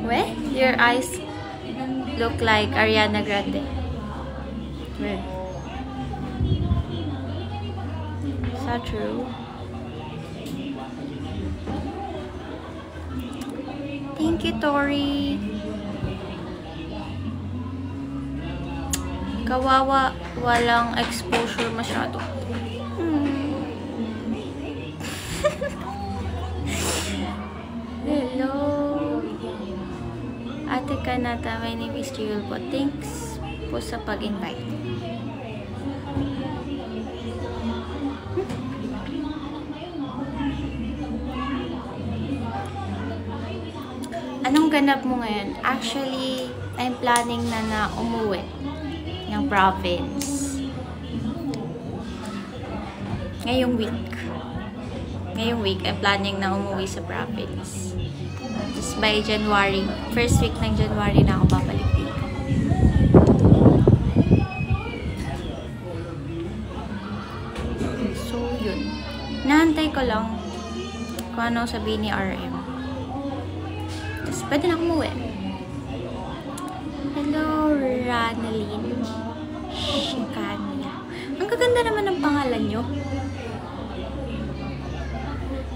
Weh? Your eyes look like Ariana Grande. Weh? Is that true? Thank you, Tori. Kawawa, walang exposure masyado. Hello. Ate Kanata, my name is Jill po. Thanks po sa pag-invite. Anong ganap mo ngayon? Actually, I'm planning na umuwi ng province. Ngayong week, I'm planning na umuwi sa province. Just by January, first week ng January na ako babalik dito. So, yun. Nahantay ko lang kung ano sabihin ni RM. Tapos, pwede na umuwi. Hello, Ranaline. Shikanya. Ang gaganda naman ng pangalan nyo.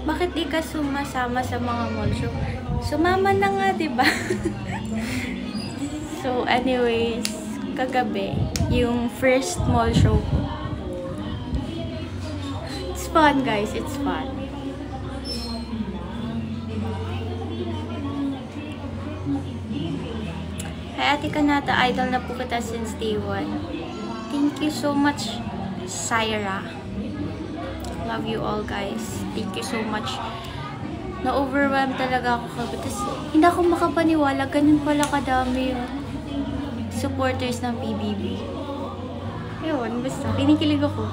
Bakit di ka sumasama sa mga mall show? Sumama na nga, diba? So, anyways, kagabi, yung first mall show ko. It's fun, guys. It's fun. Hi, Ate Kanata. Idol na po kita since day 1. Thank you so much, Syra. Love you all, guys. Thank you so much. Na-overwhelmed talaga ako kagabi. Tapos, hindi ako makapaniwala. Ganun pala kadami yung supporters ng PBB. Ayun, basta. Kinikilig ako.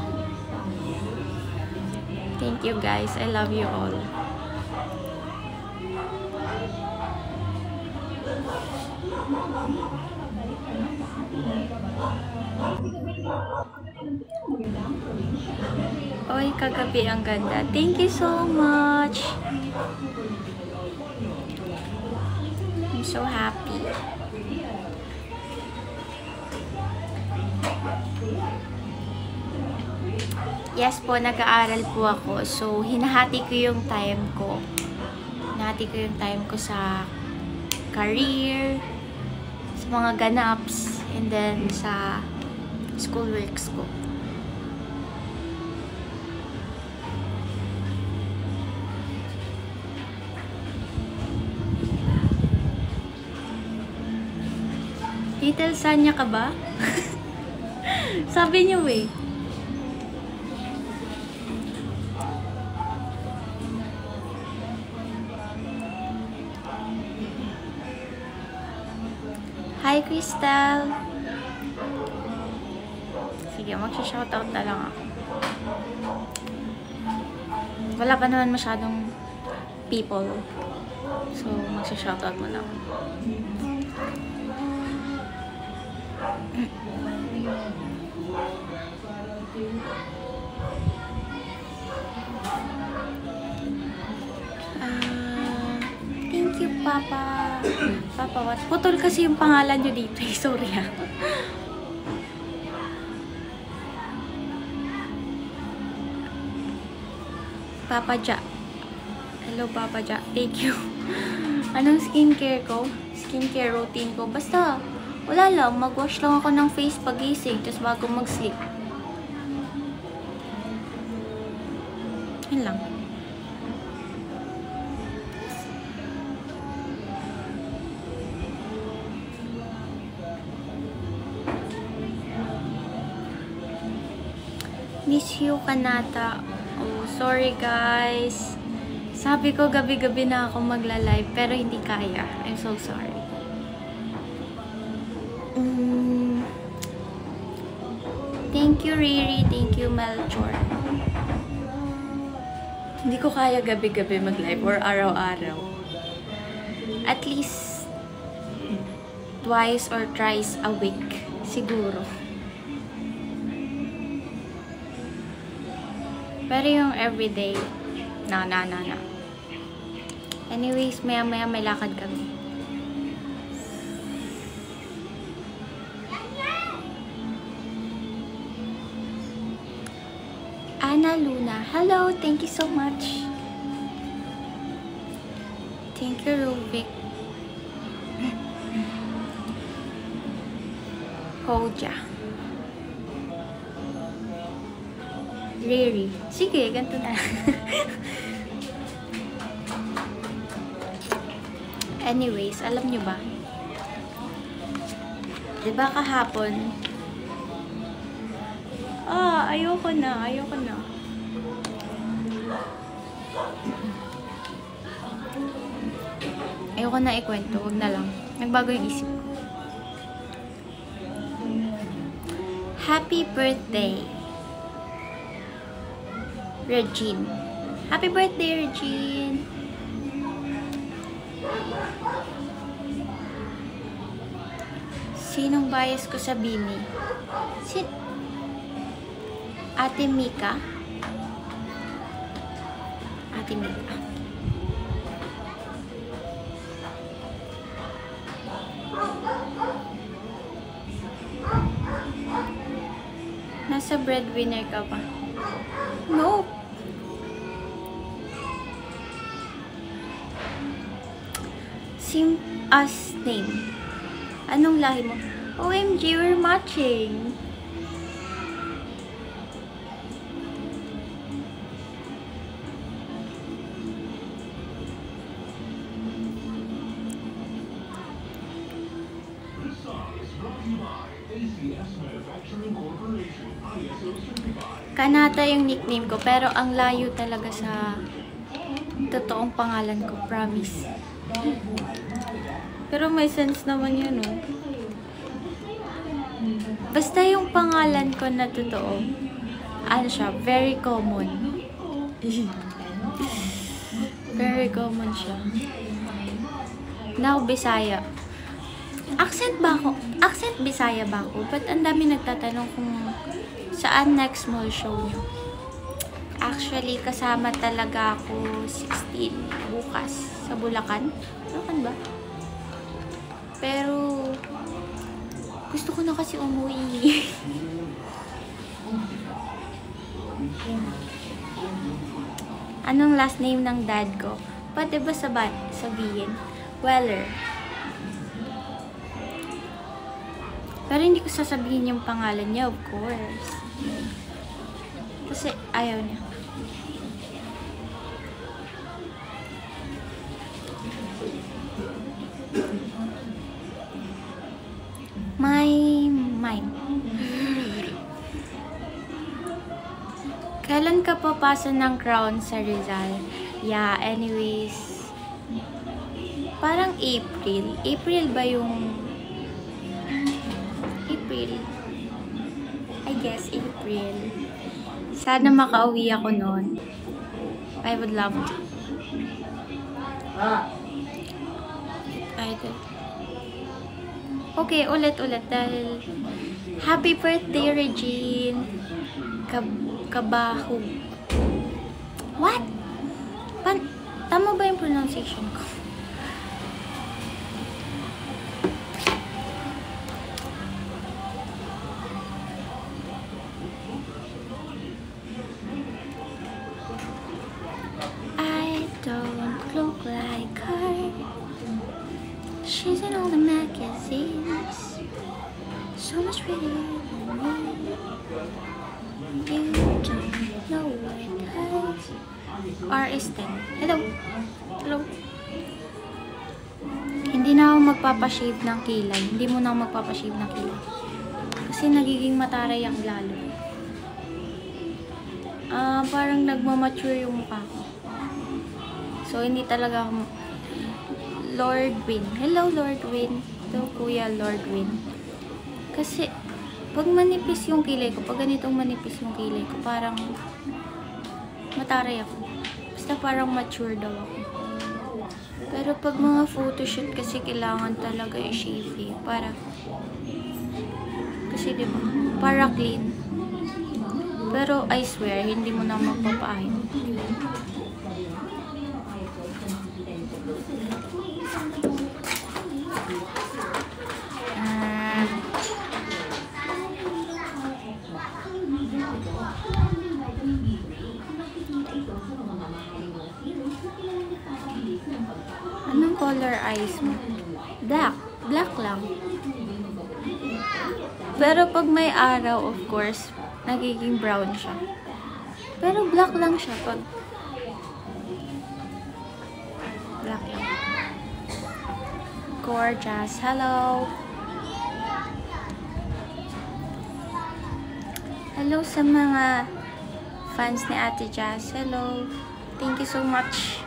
Thank you, guys. I love you all. Oy, kagabi ang ganda. Thank you so much. I'm so happy. Yes po, nag-aaral po ako. So, hinahati ko yung time ko. Hinahati ko yung time ko sa career, sa mga ganaps, and then sa schoolworks ko. Little Sanya ka ba? Sabi niyo eh. Hi, Crystal. Sige, magsha-shoutout na lang ako. Wala pa naman masyadong people. So, magsha-shoutout mo lang. Thank you, Papa. Papa, what? Putol kasi yung pangalan nyo dito. Sorry ha. Papa Ja. Hello, Papa Ja. Thank you. Anong skincare ko? Skincare routine ko. Basta, wala lang. Mag-wash lang ako ng face pagising. Tapos bago mag-sleep. Yun lang. Miss you, Kanata. Oh, sorry guys. Sabi ko gabi-gabi na ako magla-live pero hindi kaya. I'm so sorry. Thank you, Riri. Thank you, Melchor. Hindi ko kaya gabi-gabi mag-live or araw-araw. At least twice or thrice a week siguro. Pero yung everyday, no. Anyways, maya-maya may lakad kami. Hello, thank you so much. Thank you, Rubik. Hoja. Riri. Sige, ganito na. Anyways, alam nyo ba? Diba kahapon? Ayoko na. Ayoko na ikwento. Huwag na lang. Nagbago yung isip ko. Happy birthday, Regine. Happy birthday, Regine. Sinong bias ko sa Bini? Ate Mika? Ate Mika. Nasa breadwinner ka ba? No. Sim as name. Anong lahi mo? OMG, we're matching. Kanata yung nickname ko, pero ang layo talaga sa totoong pangalan ko, promise. Pero may sense naman yun, oh. Basta yung pangalan ko na totoo, ano siya, very common. Very common siya. Now, Bisaya. Accent Bisaya ba ako? But ang dami nagtatanong kung saan next mall show nyo. Actually, kasama talaga ako 16 bukas sa Bulacan. Bulacan ba? Pero gusto ko na kasi umuwi. Anong last name ng dad ko? Pwede ba sabihin? Weller. Pero hindi ko sasabihin yung pangalan niya, of course. Kasi ayaw niya. My mind. Kailan ka papasa ng crown sa Rizal? Yeah, anyways. Parang April. April ba yung... April. I guess April. Sana makauwi ako noon. I would love to. Okay, ulit dahil happy birthday, Regine. Kabahog. What? Tama ba yung pronunciation ko? Look like her. She's in all the magazines. So much prettier than me. You don't know what it hurts. R is 10. Hello. Hello. Hindi na ako magpapashave ng kilay. Hindi mo na ako magpapashave ng kilay. Kasi nagiging mataray ang lalo. Parang nagmamature yung mukha ko. So, hindi talaga ako... Lord Win. Hello, Lord Win. Hello, Kuya Lord Win. Kasi, pag manipis yung kilay ko, pag ganitong manipis yung kilay ko, parang mataray ako. Basta parang mature daw ako. Pero pag mga photoshoot kasi kailangan talaga i-shave eh. Kasi diba, para clean. Pero I swear, hindi mo na magpapahin. Anong color eyes mo? Black. Black lang. Pero pag may araw, of course, nagiging brown siya. Pero black lang siya pag black lang. Gorgeous. Hello. Hello sa mga fans ni Ate Jazz. Hello. Thank you so much.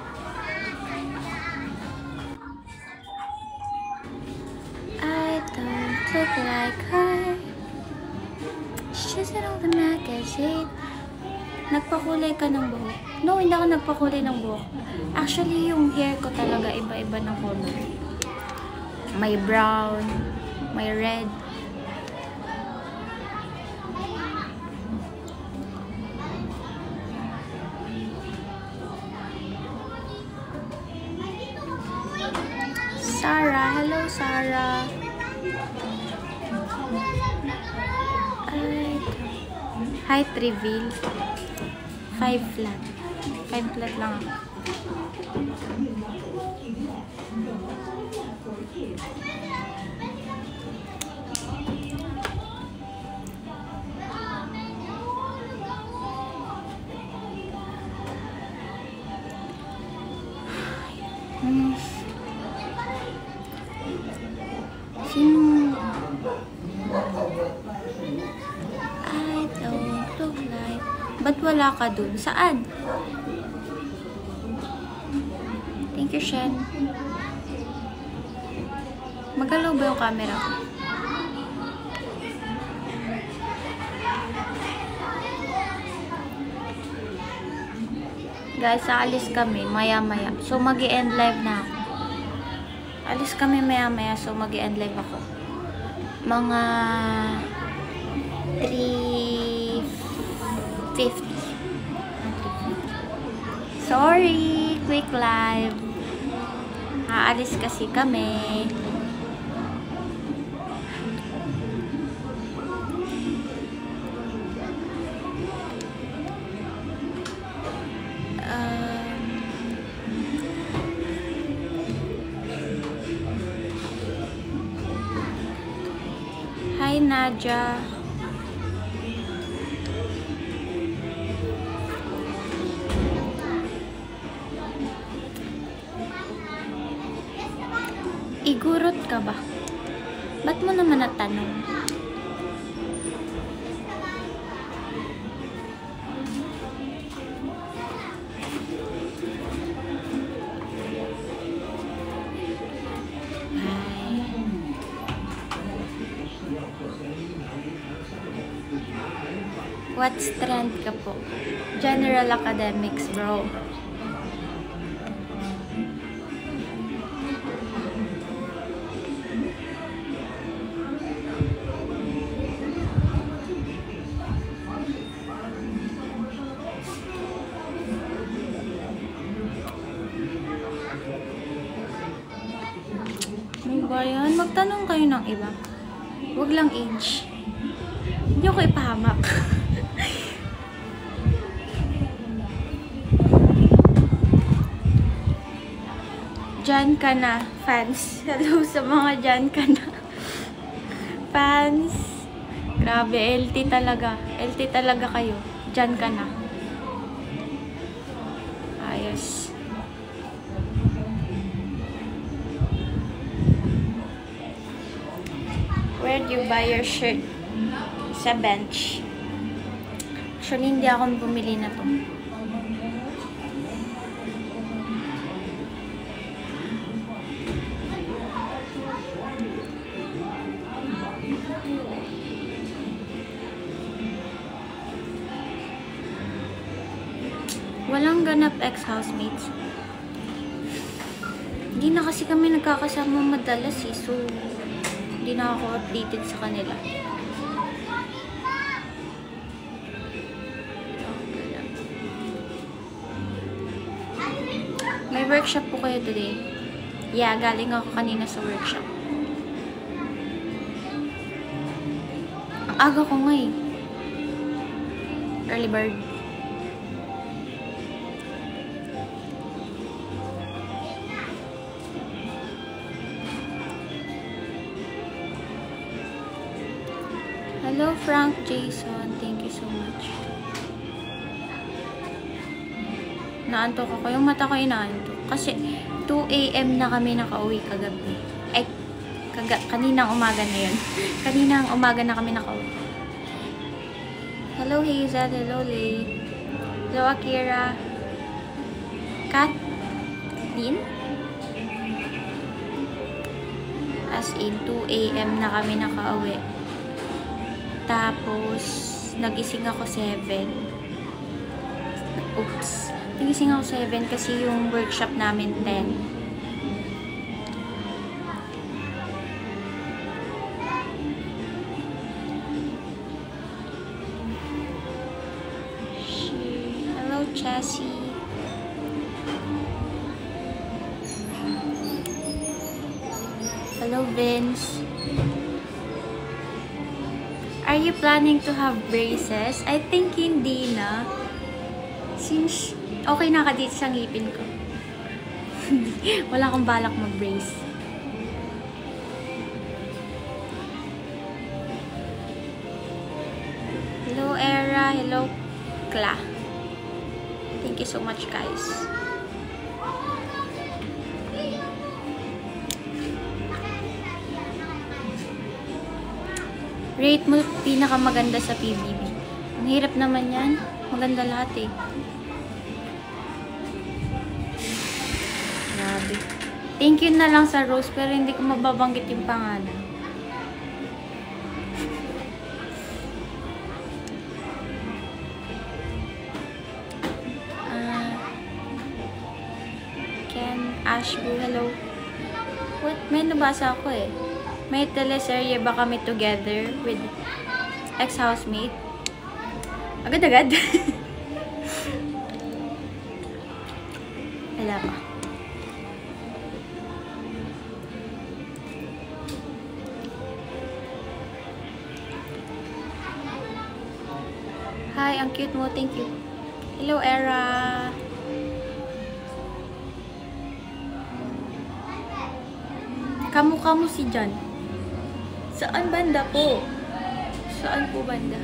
I don't look like her. She's in all the magazine. Nagpakulay ka ng buhok? No, hindi ako nagpakulay ng buhok. Actually, yung hair ko talaga iba-iba ng color. May brown, may red. Sarah, hello Sarah. Height reveal 5 flat. 5 flat lang ako. Sino? I don't look like. Ba't wala ka dun? Saan? Thank you, Shen. Magalaw ba yung camera ko? Guys, aalis kami maya-maya. So, mag-i-end live na ako. Alis kami maya-maya, so mag-i-end live ako. Mga 3:50. Sorry, quick live. Aalis kasi kami. Hi, Nadia. Igurot ka ba? Ba't mo naman natanong? What's trend ka po? General academics, bro. Ano ba yan? Magtanong kayo ng iba. Huwag lang age. Hindi ako ipahamak. Diyan ka na, fans. Hello sa mga diyan ka na. Fans. Grabe, LT talaga. LT talaga kayo. Diyan ka na. Ayos. Where do you buy your shirt? Sa bench. Actually, hindi ako bumili na to. Walang ganap ex-housemates. Hindi na kasi kami nagkakasama madalas eh. So, hindi na ako updated sa kanila. May workshop po kayo today? Yeah, galing ako kanina sa workshop. Ang aga ko nga eh. Early bird. Hello, Frank Jason. Thank you so much. Naantok ako. Yung mata ko inaantok. Kasi 2 AM na kami nakauwi kagabi. Ay, kaninang umaga na yun. Kaninang umaga na kami nakauwi. Hello, Hazel. Hello, Lay. Hello, Akira. Kathleen? As in, 2 AM na kami nakauwi. Tapos, nagising ako 7. Oops. Nagising ako 7 kasi yung workshop namin 10. Hello, Chassie. Hello, Vince. Are you planning to have braces? I think hindi na. Since okay na ka dito sa ngipin ko. Wala akong balak mag-brace. Hello, Era. Hello, Kla. Thank you so much, guys. Rate mo pinakamaganda sa PBB. Ang hirap naman yan. Maganda lahat eh. Grabe. Thank you na lang sa Rose pero hindi ko mababanggit yung pangalan. Ken Ashbu, hello. What? May nabasa ako eh. May teleserye ba kami together with ex-housemate? Agad-agad? Wala pa. Hi, ang cute mo. Thank you. Hello, Era. Kamukha mo si John. Saan banda po? Saan po banda?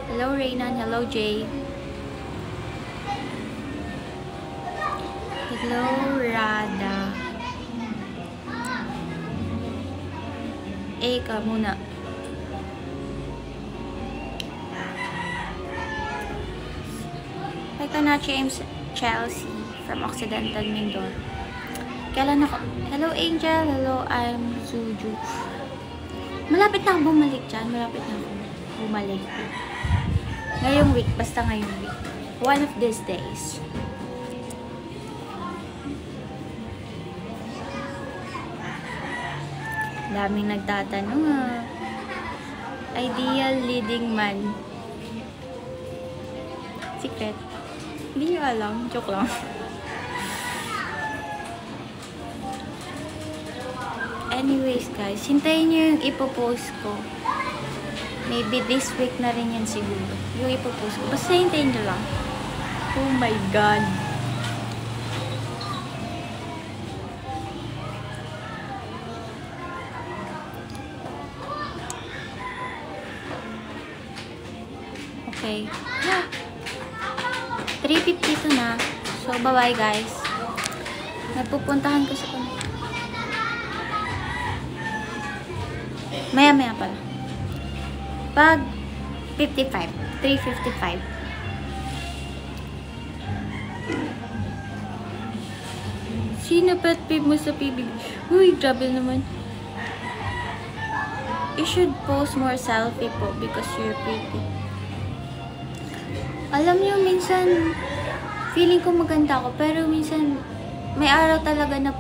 Hello, Reynan. Hello, Jay. Hello, Rada. Ka muna. Hi, Kana James Chelsea from Occidental Mindoro. Kailan ako? Hello, Angel. Hello, I'm Suju. Malapit na ako bumalik dyan. Malapit na ako bumalik. Ngayong week. Basta ngayong week. One of these days. Daming nagtatanong ha. Ideal leading man. Secret. Hindi nyo alam. Joke lang. Anyways guys, hintayin nyo yung ipopost ko. Maybe this week na rin yan siguro. Yung ipopost ko. Basta hintayin nyo lang. Oh my God. Okay. 3:52 na. So, bye-bye guys. Napupuntahan ko sa Maya-maya pala. Pag 55. 3:55. Sino pet peeve mo sa PBB? Uy, grabe naman. You should post more selfie po because you're pretty. Alam niyo, minsan feeling ko maganda ako, pero minsan may araw talaga na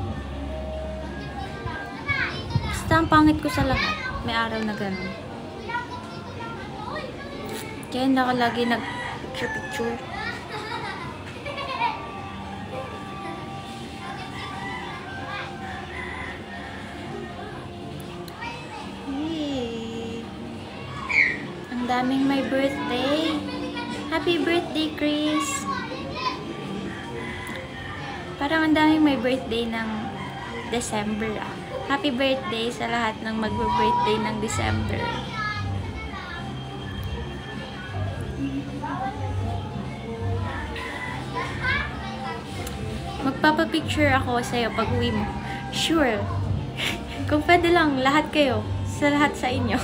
basta ang pangit ko sa lahat. May araw na gano'n. Kaya hindi ako lagi nag-picture-picture. Hey. Ang daming may birthday. Happy birthday, Chris! Parang ang daming may birthday ng December ah. Happy birthday sa lahat ng magbe-birthday ng December. magpapapicture ako sa'yo pag uwi mo. Sure. Kung pwede lang, lahat kayo. Sa lahat sa inyo.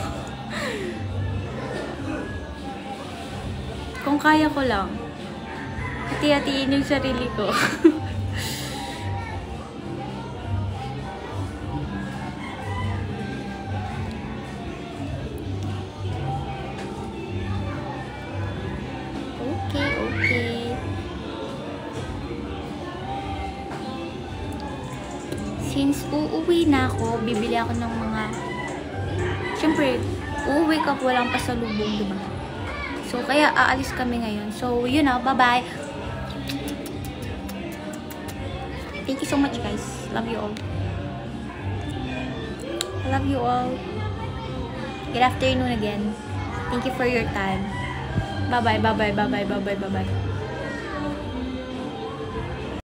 Kung kaya ko lang. Hati-hatiin yung sarili ko. Okay. Since uuwi na ako, bibili ako ng mga... Siyempre, uuwi ka walang pasalubong, diba? So, kaya aalis kami ngayon. So, yun na. Bye-bye. Thank you so much, guys. Love you all. I love you all. Good afternoon again. Thank you for your time. Bye-bye.